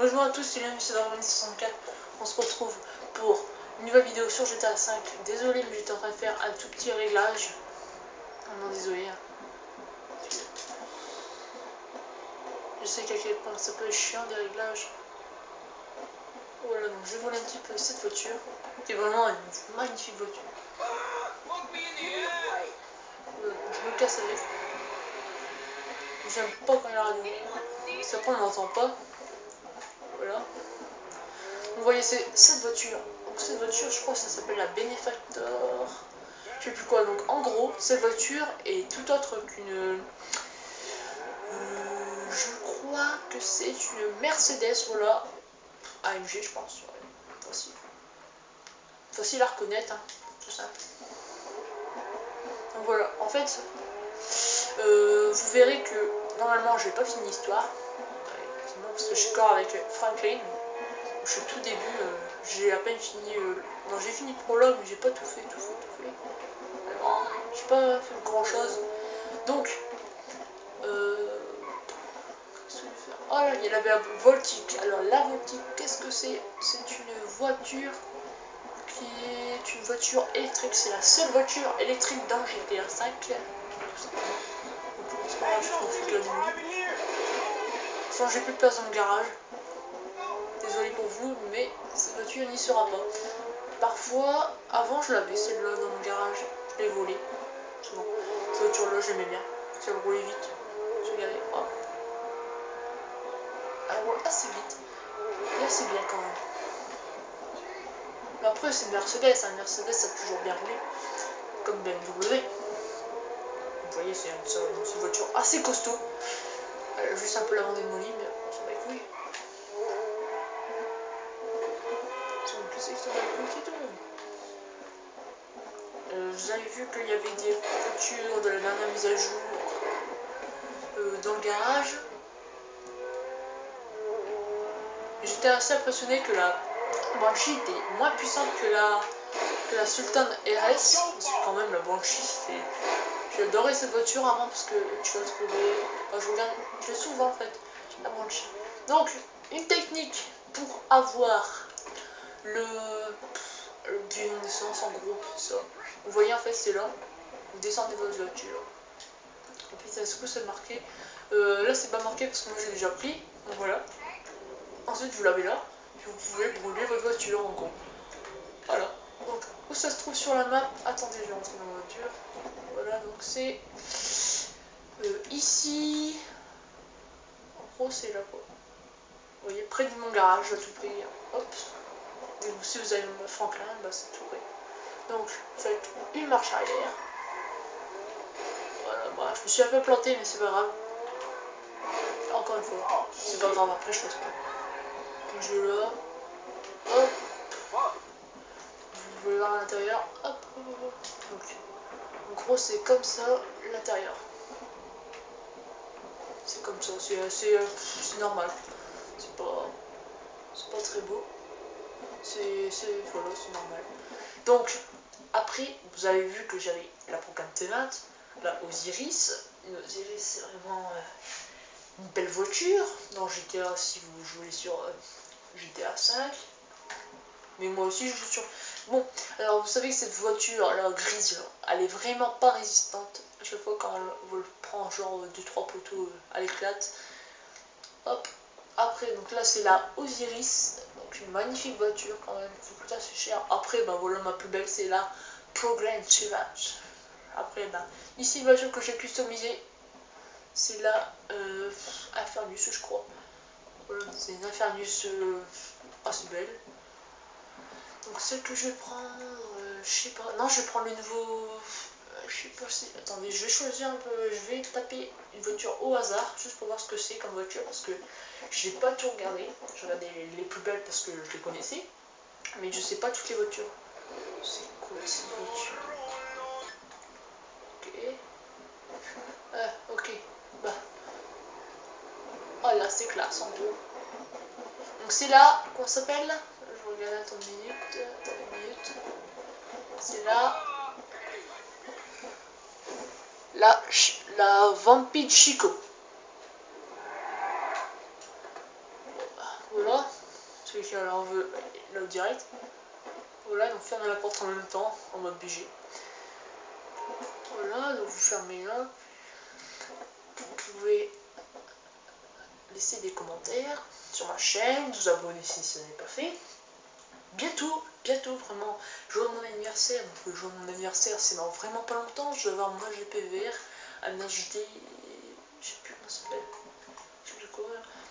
Bonjour à tous, c'est Léon, c'est Darwin 64. On se retrouve pour une nouvelle vidéo sur GTA 5. Désolé, mais j'étais en train de faire un tout petit réglage. Non, désolé. Je sais qu'à quel point ça peut être chiant des réglages. Voilà, donc je vais voler un petit peu cette voiture. C'est vraiment une magnifique voiture. Je me casse avec. J'aime pas quand il y a la radio. Ça prend, on n'entend pas. Voilà. Vous voyez, c'est cette voiture. Donc cette voiture, je crois que ça s'appelle la Benefactor. Je sais plus quoi. Donc en gros, cette voiture est tout autre qu'une... je crois que c'est une Mercedes, voilà. AMG, je pense. Ouais. Facile à reconnaître, hein. Tout simple. Donc voilà, en fait, vous verrez que normalement, je n'ai pas fini l'histoire. Parce que je suis encore avec Franklin. Je suis au tout début, j'ai à peine fini. Non, j'ai fini le prologue, mais j'ai pas tout fait. Alors, j'ai pas fait grand chose. Donc, oh là, il y a la Voltic. Alors, la Voltic, qu'est-ce que c'est? C'est une voiture qui est une voiture électrique. C'est la seule voiture électrique dans GTA 5. Donc, c'est pas grave, je trouve que la nuit. Sans j'ai plus de place dans le garage. Désolé pour vous, mais cette voiture n'y sera pas. Parfois, avant je l'avais celle-là dans mon garage, je l'ai volée. Souvent. Cette voiture-là, j'aimais bien. Ça roulait vite. Je regardais. Oh. Elle roule assez vite. Et assez bien quand même. Mais après, c'est une Mercedes. Une Mercedes, ça a toujours bien roulé. Comme BMW. Vous voyez, c'est une voiture assez costaud. Elle a juste un peu la vendée de molly, mais on s'en bat les couilles. Vous avez vu qu'il y avait des voitures de la dernière mise à jour dans le garage. J'étais assez impressionné que la Banshee était moins puissante que la Sultan RS. Parce que quand même la Banshee, j'ai adoré cette voiture avant parce que tu vas trouver... Enfin, je l'ai souvent en fait, la Banshee. Donc, une technique pour avoir le bidon d'essence, en gros, c'est ça. Vous voyez, en fait, c'est là. Vous descendez votre voiture. Et puis, ça se c'est marqué. Là, c'est pas marqué parce que moi, j'ai déjà pris. Donc, voilà. Ensuite, vous l'avez là. Puis, vous pouvez brûler votre voiture, en gros. Voilà. Donc, où ça se trouve sur la map? Attendez, je vais rentrer dans la voiture. Voilà, donc c'est ici. En gros, c'est là, quoi. Vous voyez, près de mon garage, à tout près. Hop. Et si vous avez le Franklin, bah, c'est tout près. Donc, vous faites une marche arrière. Voilà, bah, je me suis un peu planté, mais c'est pas grave. Encore une fois, c'est pas grave, après je passe pas. Donc, je vais là. Hop. Vous voulez voir à l'intérieur. Hop. Donc, en gros, c'est comme ça, l'intérieur. C'est comme ça, c'est normal. C'est pas très beau. Voilà, c'est normal. Donc, après, vous avez vu que j'avais la Procam T20, la Osiris. Une Osiris, c'est vraiment une belle voiture dans GTA si vous jouez sur GTA 5. Mais moi aussi, je joue sur... Bon, alors vous savez que cette voiture, là, grise, là, elle est vraiment pas résistante. À chaque fois quand on le prend, genre 2-3 poteaux, elle éclate. Hop. Après, donc là, c'est la Osiris. Donc une magnifique voiture quand même, ça coûte assez cher. Après, ben voilà, ma plus belle, c'est la Program Challenge. Après, ben, ici, une voiture que j'ai customisée, c'est la Infernus, je crois. Voilà, c'est une Infernus assez belle. Donc celle que je vais prendre, je sais pas, non, je vais prendre le nouveau, je sais pas si, attendez, je vais choisir un peu, je vais taper une voiture au hasard, juste pour voir ce que c'est comme voiture, parce que j'ai pas tout regardé, je regardais les plus belles parce que je les connaissais, mais je sais pas toutes les voitures. C'est quoi cette voiture? Ok. Ok, bah. Oh là, c'est classe en gros. Donc c'est là qu'on s'appelle, je regarde, attends une minute, c'est là. La Vampire Chico. Voilà. quelqu'un en veut, là direct. Voilà, donc fermez la porte en même temps, en mode BG. Voilà, donc vous fermez là. Vous pouvez laisser des commentaires sur ma chaîne, vous abonner si ce n'est pas fait. Bientôt, vraiment, jour de mon anniversaire. Donc le jour de mon anniversaire, c'est dans vraiment pas longtemps. Je vais avoir mon GPVR, un HD, je sais plus comment ça s'appelle. Je sais plus quoi.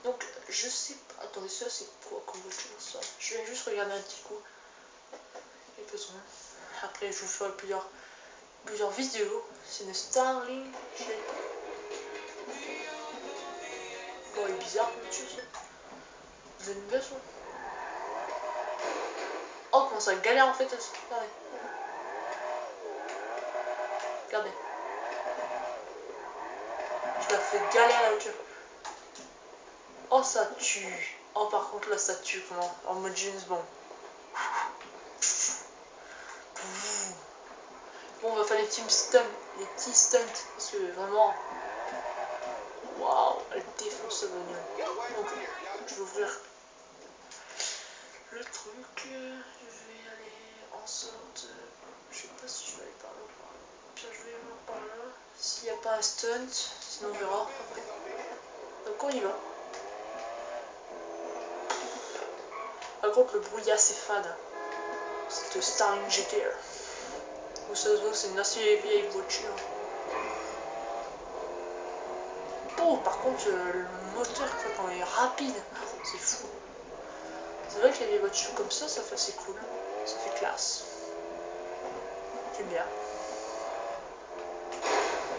Donc je sais pas. Attendez, ça c'est quoi comme voiture ça? Je vais juste regarder un petit coup. Quelques-uns. Après je vous ferai plusieurs vidéos. C'est une Starling. Bon, elle est bizarre comme voiture ça. Vous avez une belle ça? Oh, comment ça galère en fait. Regardez. Regardez. Je la fais galère la voiture. Oh, ça tue. Oh, par contre là ça tue comment? En mode James Bond. Bon, on va faire les petits stunts, parce que vraiment, waouh, elle défonce la bagnole. Donc, je vais ouvrir le truc, je vais aller en sorte, je sais pas si je vais aller par là ou par là. Puis je vais voir par là, s'il n'y a pas un stunt, sinon on verra après. Donc on y va. Par contre, le bruit est assez fade. C'est Starling GTR. Vous savez que c'est une assez vieille voiture. Oh, par contre, le moteur quand il est rapide, c'est fou. C'est vrai qu'il y a des voitures comme ça fait assez cool. Ça fait classe. J'aime bien.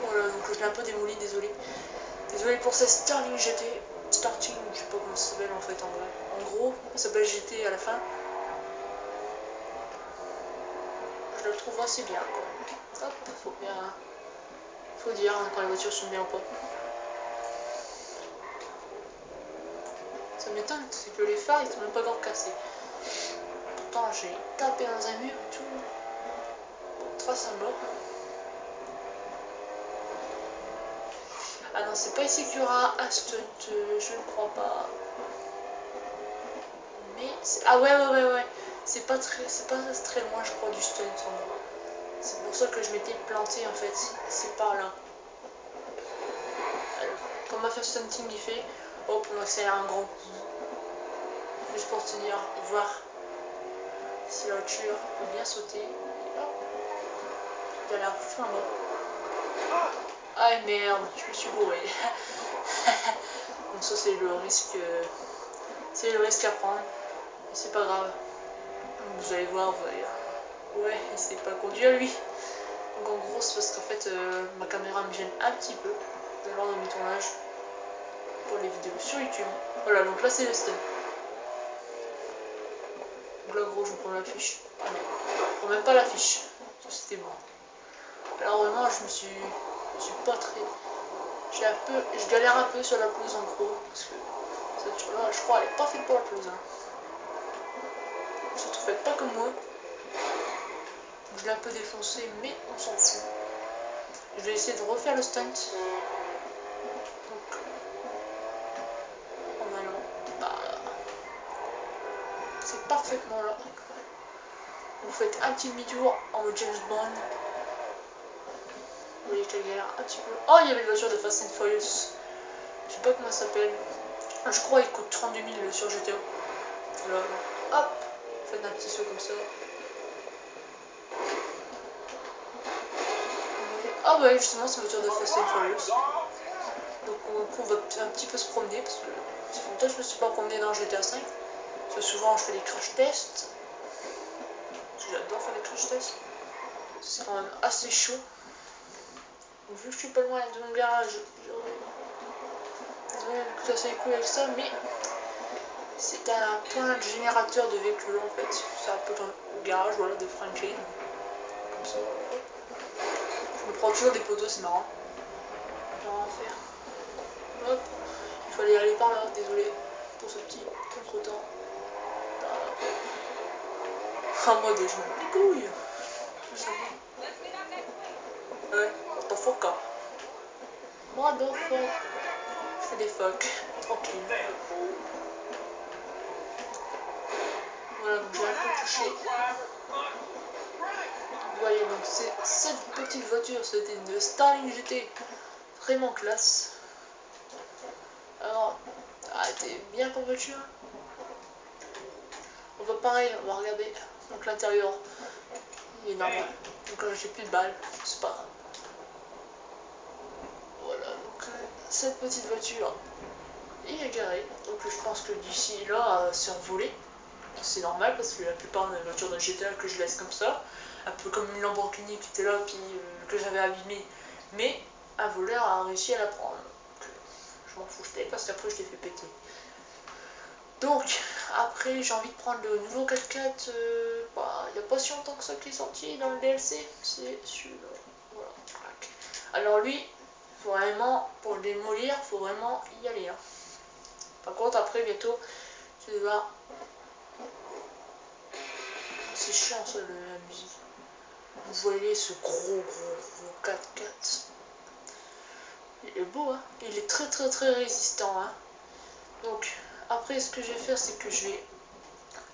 Voilà, donc je l'ai un peu démoli, désolé. Désolé pour cette Starling GT. Starting, je sais pas comment ça s'appelle en fait en vrai. En gros, ça s'appelle GT à la fin. Je le trouve assez bien quoi. Hop, faut dire hein, quand les voitures sont bien ou pas. Ça m'étonne, c'est que les phares ils sont même pas encore cassés. Pourtant j'ai tapé dans un mur et tout. Trace un mort. Ah non, c'est pas ici qu'il y aura un stunt, je ne crois pas. Mais ah ouais. C'est pas très loin je crois du stunt en vrai. C'est pour ça que je m'étais planté en fait. C'est par là. Alors, comme ma first stunting il fait, hop on accélère un grand coup. Juste pour tenir, voir si la voiture peut bien sauter. Et hop. Il a l'air fin mort. Ah merde, je me suis bourré. Donc ça c'est le risque. C'est le risque à prendre. Mais c'est pas grave. Vous allez voir, vous allez dire. Ouais, il s'est pas conduit à lui. Donc en gros c'est parce qu'en fait ma caméra me gêne un petit peu lors de mes tournages pour les vidéos sur YouTube. Voilà, donc là c'est le stunt. Donc là gros je prends l'affiche. Ah non, je prends même pas l'affiche. Ça c'était bon. Alors vraiment je suis pas très. Je galère un peu sur la pelouse en gros. Parce que cette voiture là je crois elle est pas faite pour la pelouse. Hein. Surtout faites pas comme moi. Je l'ai un peu défoncé mais on s'en fout. Je vais essayer de refaire le stunt. Donc en allant. Bah, c'est parfaitement là. Vous faites un petit demi-tour en mode James Bond. Vous voyez qu'elle galère un petit peu. Oh, il y avait une voiture de Fast and Furious. Je sais pas comment ça s'appelle. Je crois qu'il coûte 32 000 sur GTA. Voilà. Hop, faites un petit saut comme ça. Ah bah justement c'est une voiture de Fast and Furious. Donc on va un petit peu se promener parce que ça fait longtemps que je me suis pas promené dans GTA 5. Parce que souvent je fais des crash tests. Parce que j'adore faire des crash tests. C'est quand même assez chaud. Donc, vu que je suis pas loin de mon garage, j'aurais casser les couilles avec ça, mais c'est un point de générateur de véhicules en fait. C'est un peu comme le garage voilà, de Franklin. Comme ça. Je me prends toujours des poteaux, c'est marrant. J'ai rien à faire. Hop, il fallait aller par là, désolé pour ce petit contretemps. En mode je m'en bats les couilles. Ouais, what the fuck hein. What the fuck. Je fais des fuck, tranquille. Voilà, donc j'ai un peu touché. Vous voyez, donc c'est cette petite voiture, c'était une Starling GT, vraiment classe. Alors, elle était bien comme voiture. On va pareil, on va regarder. Donc l'intérieur, il est normal. Donc j'ai plus de balles, c'est pas grave. Voilà, donc cette petite voiture, il est garé. Donc je pense que d'ici là, c'est envolé. C'est normal parce que la plupart des voitures de GTA que je laisse comme ça, un peu comme une Lamborghini qui était là puis que j'avais abîmée, mais un voleur a réussi à la prendre. Donc, je m'en foutais parce qu'après je l'ai fait péter. Donc après j'ai envie de prendre le nouveau 4x4, il n'y a pas si longtemps que ça qui est sorti dans le DLC, c'est celui-là. Voilà. Alors lui, faut vraiment, pour le démolir, faut vraiment y aller. Hein. Par contre après bientôt, tu vas voir. C'est chiant ça la musique. Vous voyez ce gros 4x4. Il est beau hein. Il est très résistant hein. Donc après ce que je vais faire c'est que je vais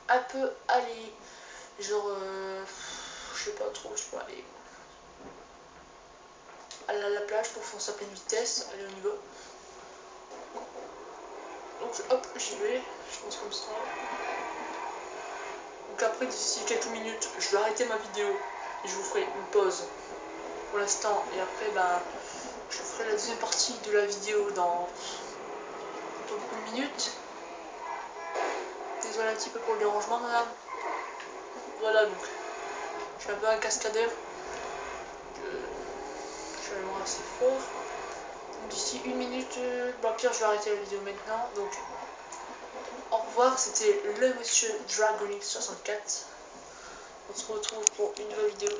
un peu aller genre je sais pas trop, je peux aller à la plage pour foncer à pleine vitesse, aller au niveau. Donc hop j'y vais, je pense comme ça. Donc après d'ici quelques minutes je vais arrêter ma vidéo et je vous ferai une pause pour l'instant et après je ferai la deuxième partie de la vidéo dans beaucoup de minutes. Désolé un petit peu pour le dérangement madame. Voilà donc je suis un peu un cascadeur. Je vais aller assez fort. D'ici une minute, pire je vais arrêter la vidéo maintenant. Donc au revoir, c'était le monsieur Dragonix 64. On se retrouve pour une nouvelle vidéo.